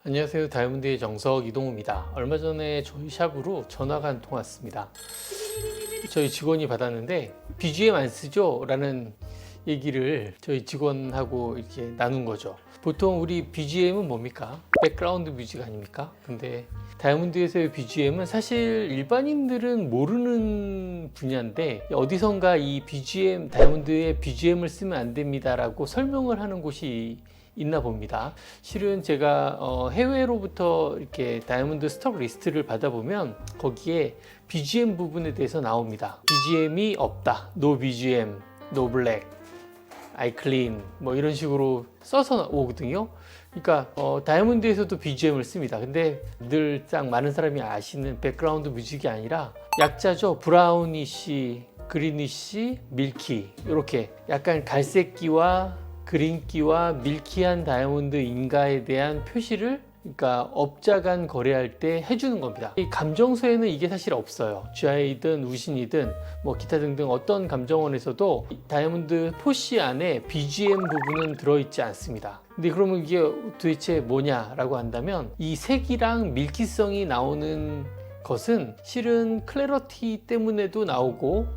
안녕하세요. 다이아몬드의 정석 이동우입니다. 얼마 전에 저희 샵으로 전화가 한 통 왔습니다. 저희 직원이 받았는데 BGM 안 쓰죠? 라는 얘기를 저희 직원하고 이렇게 나눈 거죠. 보통 우리 BGM은 뭡니까? 백그라운드 뮤직 아닙니까? 근데 다이아몬드에서의 BGM은 사실 일반인들은 모르는 분야인데 어디선가 이 BGM, 다이아몬드의 BGM을 쓰면 안 됩니다 라고 설명을 하는 곳이 있나 봅니다. 실은 제가 해외로부터 이렇게 다이아몬드 스톡 리스트를 받아보면 거기에 BGM 부분에 대해서 나옵니다. BGM이 없다. No BGM, No Black, I Clean 뭐 이런 식으로 써서 오거든요. 그러니까 다이아몬드에서도 BGM을 씁니다. 근데 늘상 많은 사람이 아시는 백그라운드 뮤직이 아니라 약자죠. 브라우니시, 그리니시, 밀키 이렇게 약간 갈색기와 그린기와 밀키한 다이아몬드 인가에 대한 표시를 그러니까 업자 간 거래할 때 해주는 겁니다. 이 감정서에는 이게 사실 없어요. GI든 우신이든 뭐 기타 등등 어떤 감정원에서도 다이아몬드 포시 안에 BGM 부분은 들어있지 않습니다. 근데 그러면 이게 도대체 뭐냐라고 한다면 이 색이랑 밀키성이 나오는 것은 실은 클래러티 때문에도 나오고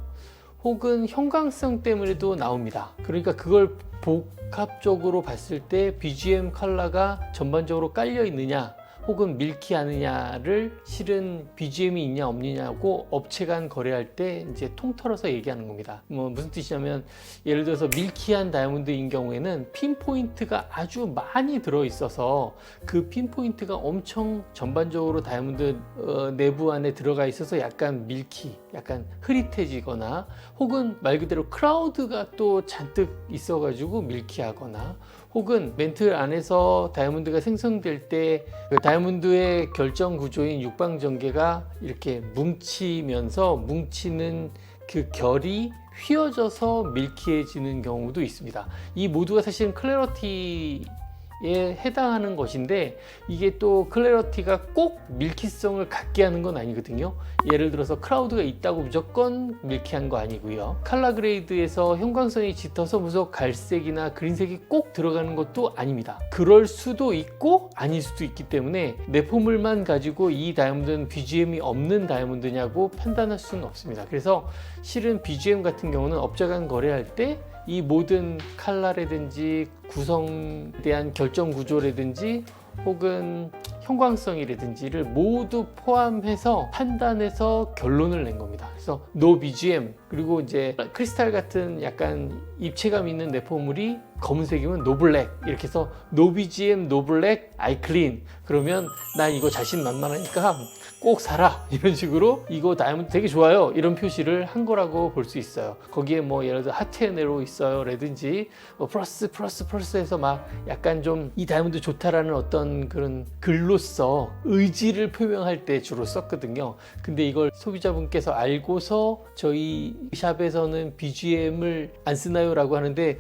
혹은 형광성 때문에도 나옵니다. 그러니까 그걸 복합적으로 봤을 때 BGM 컬러가 전반적으로 깔려 있느냐 혹은 밀키하느냐를 실은 BGM이 있냐 없느냐고 업체 간 거래할 때 이제 통틀어서 얘기하는 겁니다. 뭐 무슨 뜻이냐면 예를 들어서 밀키한 다이아몬드인 경우에는 핀포인트가 아주 많이 들어 있어서 그 핀포인트가 엄청 전반적으로 다이아몬드 내부 안에 들어가 있어서 약간 밀키, 약간 흐릿해지거나 혹은 말 그대로 크라우드가 또 잔뜩 있어 가지고 밀키하거나 혹은 멘틀 안에서 다이아몬드가 생성될 때 그 다이아몬드의 결정 구조인 육방전개가 이렇게 뭉치면서 뭉치는 그 결이 휘어져서 밀키해지는 경우도 있습니다. 이 모두가 사실은 클래러티에 해당하는 것인데 이게 또 클래러티가 꼭 밀키성을 갖게 하는 건 아니거든요. 예를 들어서 크라우드가 있다고 무조건 밀키한 거 아니고요. 컬러 그레이드에서 형광성이 짙어서 무조건 갈색이나 그린색이 꼭 들어가는 것도 아닙니다. 그럴 수도 있고 아닐 수도 있기 때문에 내포물만 가지고 이 다이아몬드는 BGM이 없는 다이아몬드냐고 판단할 수는 없습니다. 그래서 실은 BGM 같은 경우는 업자 간 거래할 때 이 모든 컬러라든지 구성에 대한 결정 구조라든지 혹은 형광성이라든지를 모두 포함해서 판단해서 결론을 낸 겁니다. 그래서 No BGM 그리고 이제 크리스탈 같은 약간 입체감 있는 내포물이 검은색이면 No Black 이렇게 해서 No BGM, No Black, I Clean 그러면 난 이거 자신만만하니까 꼭 사라 이런 식으로 이거 다이아몬드 되게 좋아요 이런 표시를 한 거라고 볼 수 있어요. 거기에 뭐 예를 들어 하트 앤 에로 있어요 라든지 뭐 플러스 해서 막 약간 좀 이 다이아몬드 좋다라는 어떤 그런 글로써 의지를 표명할 때 주로 썼거든요. 근데 이걸 소비자분께서 알고서 저희 샵에서는 BGM을 안 쓰나요? 라고 하는데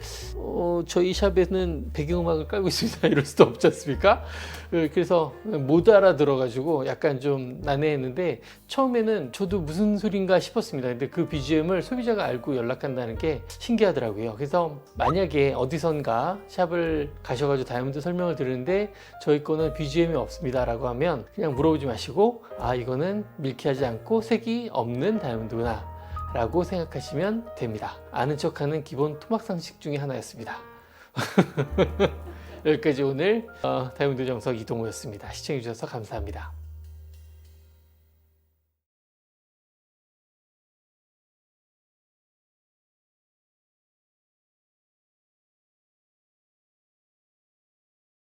저희 샵에는 배경음악을 깔고 있습니다. 이럴 수도 없지 않습니까? 그래서 못 알아들어 가지고 약간 좀 난해했는데 처음에는 저도 무슨 소린가 싶었습니다. 근데 그 BGM을 소비자가 알고 연락한다는 게 신기하더라고요. 그래서 만약에 어디선가 샵을 가셔가지고 다이아몬드 설명을 들으는데 저희 거는 BGM이 없습니다 라고 하면 그냥 물어보지 마시고 아 이거는 밀키하지 않고 색이 없는 다이아몬드구나 라고 생각하시면 됩니다. 아는 척하는 기본 토막 상식 중에 하나였습니다. 여기까지 오늘 다이아몬드 정석 이동우였습니다. 시청해주셔서 감사합니다.